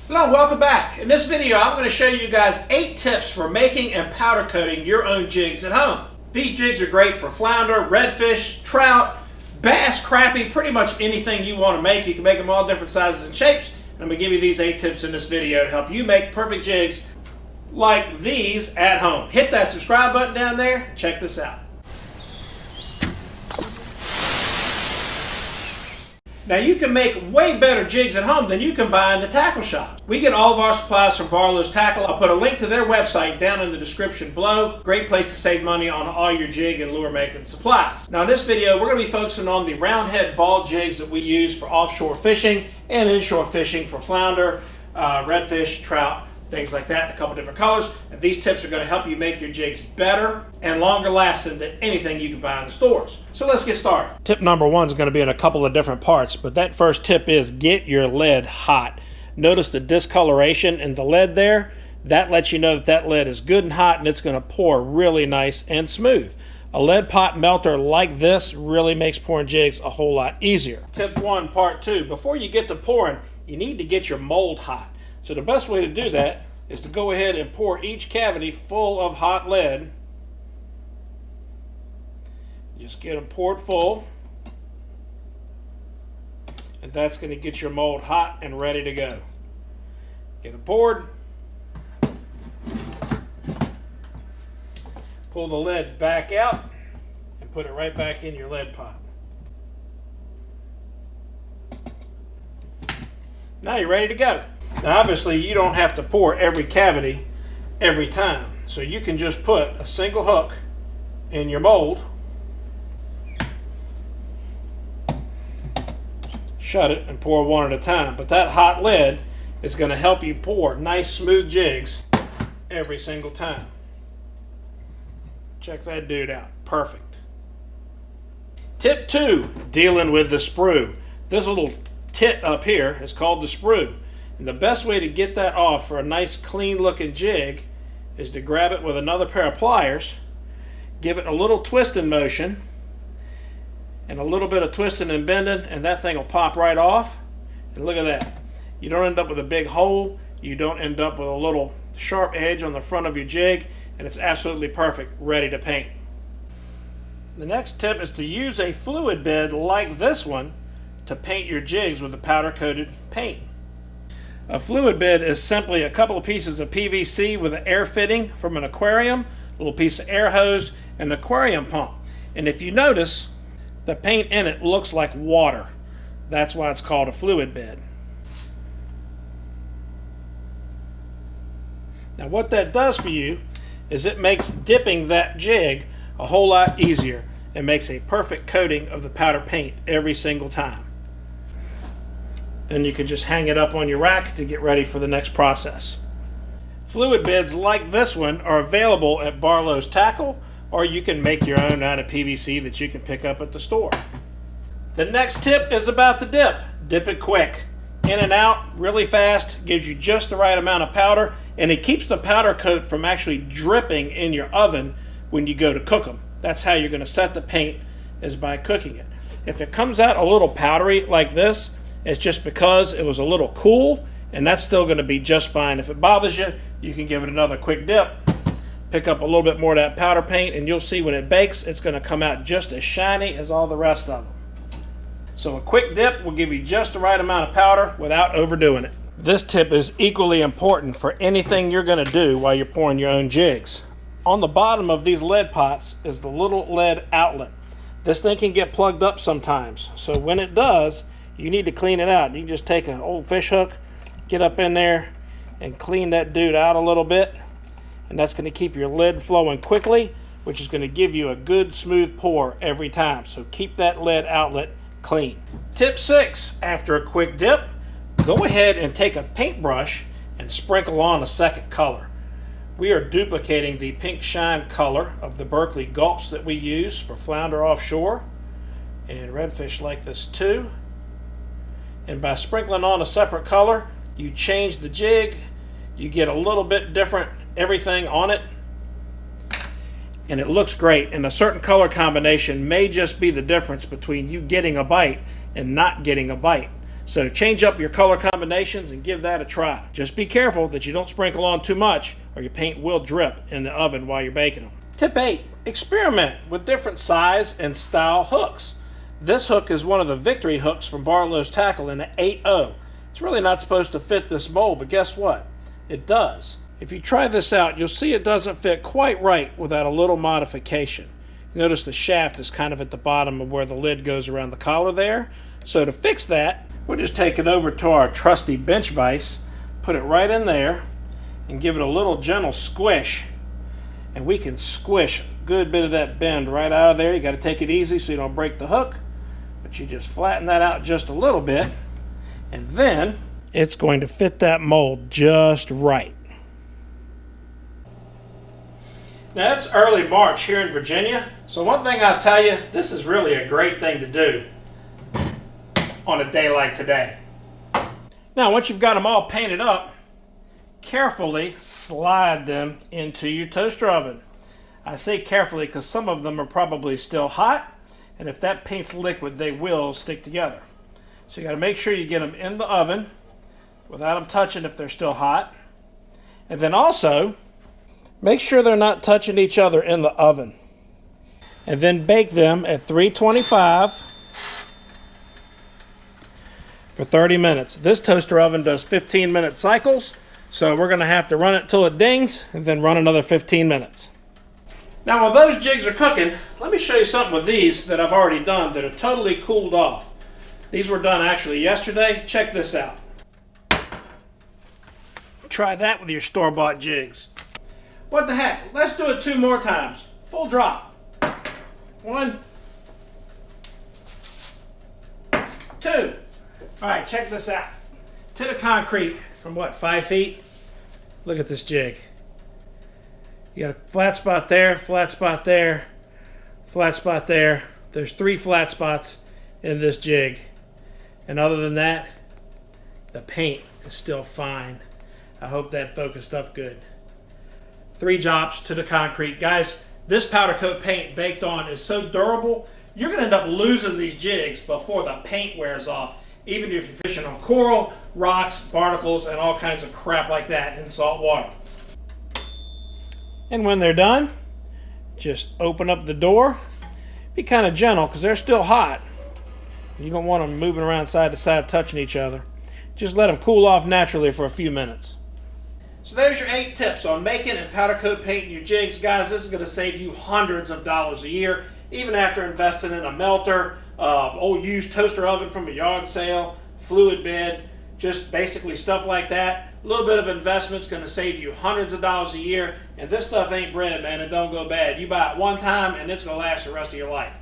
Hello, welcome back. In this video, I'm going to show you guys 8 tips for making and powder coating your own jigs at home. These jigs are great for flounder, redfish, trout, bass, crappie, pretty much anything you want to make. You can make them all different sizes and shapes. And I'm going to give you these 8 tips in this video to help you make perfect jigs like these at home. Hit that subscribe button down there. Check this out. Now you can make way better jigs at home than you can buy in the tackle shop. We get all of our supplies from Barlow's Tackle. I'll put a link to their website down in the description below. Great place to save money on all your jig and lure making supplies. Now in this video we're going to be focusing on the round head ball jigs that we use for offshore fishing and inshore fishing for flounder, redfish, trout, things like that in a couple different colors. And these tips are going to help you make your jigs better and longer lasting than anything you can buy in the stores. So let's get started. Tip number 1 is going to be in a couple of different parts, but that first tip is get your lead hot. Notice the discoloration in the lead there. That lets you know that that lead is good and hot and it's going to pour really nice and smooth. A lead pot melter like this really makes pouring jigs a whole lot easier. Tip 1, part 2. Before you get to pouring, you need to get your mold hot. So the best way to do that is to go ahead and pour each cavity full of hot lead. Just get them poured full. And that's going to get your mold hot and ready to go. Get them poured. Pull the lead back out and put it right back in your lead pot. Now you're ready to go. Now obviously you don't have to pour every cavity every time. So you can just put a single hook in your mold, shut it, and pour one at a time. But that hot lead is going to help you pour nice smooth jigs every single time. Check that dude out. Perfect. Tip 2, dealing with the sprue. This little tit up here is called the sprue. And the best way to get that off for a nice clean looking jig is to grab it with another pair of pliers, give it a little twisting motion and a little bit of twisting and bending, and that thing will pop right off. And look at that. You don't end up with a big hole, you don't end up with a little sharp edge on the front of your jig, and it's absolutely perfect, ready to paint. The next tip is to use a fluid bed like this one to paint your jigs with the powder coated paint. A fluid bed is simply a couple of pieces of PVC with an air fitting from an aquarium, a little piece of air hose, and an aquarium pump. And if you notice, the paint in it looks like water. That's why it's called a fluid bed. Now what that does for you is it makes dipping that jig a whole lot easier and makes a perfect coating of the powder paint every single time. Then you can just hang it up on your rack to get ready for the next process. Fluid beds like this one are available at Barlow's Tackle, or you can make your own out of PVC that you can pick up at the store. The next tip is about the dip. Dip it quick. In and out, really fast, gives you just the right amount of powder, and it keeps the powder coat from actually dripping in your oven when you go to cook them. That's how you're going to set the paint, is by cooking it. If it comes out a little powdery like this, it's just because it was a little cool, and that's still going to be just fine. If it bothers you, you can give it another quick dip, pick up a little bit more of that powder paint, and you'll see when it bakes, it's going to come out just as shiny as all the rest of them. So a quick dip will give you just the right amount of powder without overdoing it. This tip is equally important for anything you're going to do while you're pouring your own jigs. On the bottom of these lead pots is the little lead outlet. This thing can get plugged up sometimes, so when it does, you need to clean it out. You can just take an old fish hook, get up in there and clean that dude out a little bit, and that's going to keep your lead flowing quickly, which is going to give you a good smooth pour every time. So keep that lead outlet clean. Tip 6, after a quick dip, go ahead and take a paintbrush and sprinkle on a second color. We are duplicating the pink shine color of the Berkeley gulps that we use for flounder offshore, and redfish like this too. And by sprinkling on a separate color, you change the jig, you get a little bit different everything on it, and it looks great. And a certain color combination may just be the difference between you getting a bite and not getting a bite. So change up your color combinations and give that a try. Just be careful that you don't sprinkle on too much or your paint will drip in the oven while you're baking them. Tip 8. Experiment with different size and style hooks. This hook is one of the Victory hooks from Barlow's Tackle in the 8.0. It's really not supposed to fit this mold, but guess what? It does. If you try this out, you'll see it doesn't fit quite right without a little modification. You notice the shaft is kind of at the bottom of where the lid goes around the collar there. So to fix that, we'll just take it over to our trusty bench vise, put it right in there, and give it a little gentle squish. And we can squish a good bit of that bend right out of there. You got to take it easy so you don't break the hook, but you just flatten that out just a little bit, and then it's going to fit that mold just right. Now it's early March here in Virginia, so one thing I'll tell you, this is really a great thing to do on a day like today. Now once you've got them all painted up, carefully slide them into your toaster oven. I say carefully because some of them are probably still hot, and if that paint's liquid, they will stick together. So you got to make sure you get them in the oven without them touching if they're still hot. And then also, make sure they're not touching each other in the oven. And then bake them at 325 for 30 minutes. This toaster oven does 15-minute cycles, so we're going to have to run it till it dings and then run another 15 minutes. Now while those jigs are cooking, let me show you something with these that I've already done that are totally cooled off. These were done actually yesterday. Check this out. Try that with your store-bought jigs. What the heck? Let's do it 2 more times. Full drop. 1, 2. All right, check this out. To the concrete from what, 5 feet? Look at this jig. You got a flat spot there, flat spot there, flat spot there. There's 3 flat spots in this jig. And other than that, the paint is still fine. I hope that focused up good. 3 drops to the concrete. Guys, this powder coat paint baked on is so durable, you're going to end up losing these jigs before the paint wears off, even if you're fishing on coral, rocks, barnacles, and all kinds of crap like that in salt water. And when they're done, just open up the door. Be kind of gentle because they're still hot. You don't want them moving around side to side touching each other. Just let them cool off naturally for a few minutes. So there's your 8 tips on making and powder coat painting your jigs. Guys, this is going to save you hundreds of dollars a year, even after investing in a melter, old used toaster oven from a yard sale, fluid bed, just basically stuff like that. A little bit of investment's going to save you hundreds of dollars a year, and this stuff ain't bread, man. It don't go bad. You buy it one time, and it's going to last the rest of your life.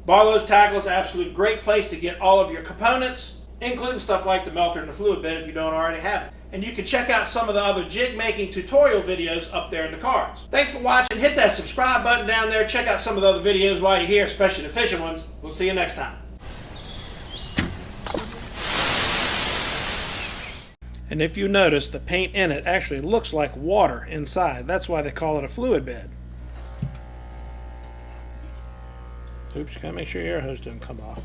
Barlow's Tackle is an absolute great place to get all of your components, including stuff like the melter and the fluid bed if you don't already have it. And you can check out some of the other jig making tutorial videos up there in the cards. Thanks for watching. Hit that subscribe button down there. Check out some of the other videos while you're here, especially the fishing ones. We'll see you next time. And if you notice, the paint in it actually looks like water inside. That's why they call it a fluid bed. Oops, you gotta make sure your air hose doesn't come off.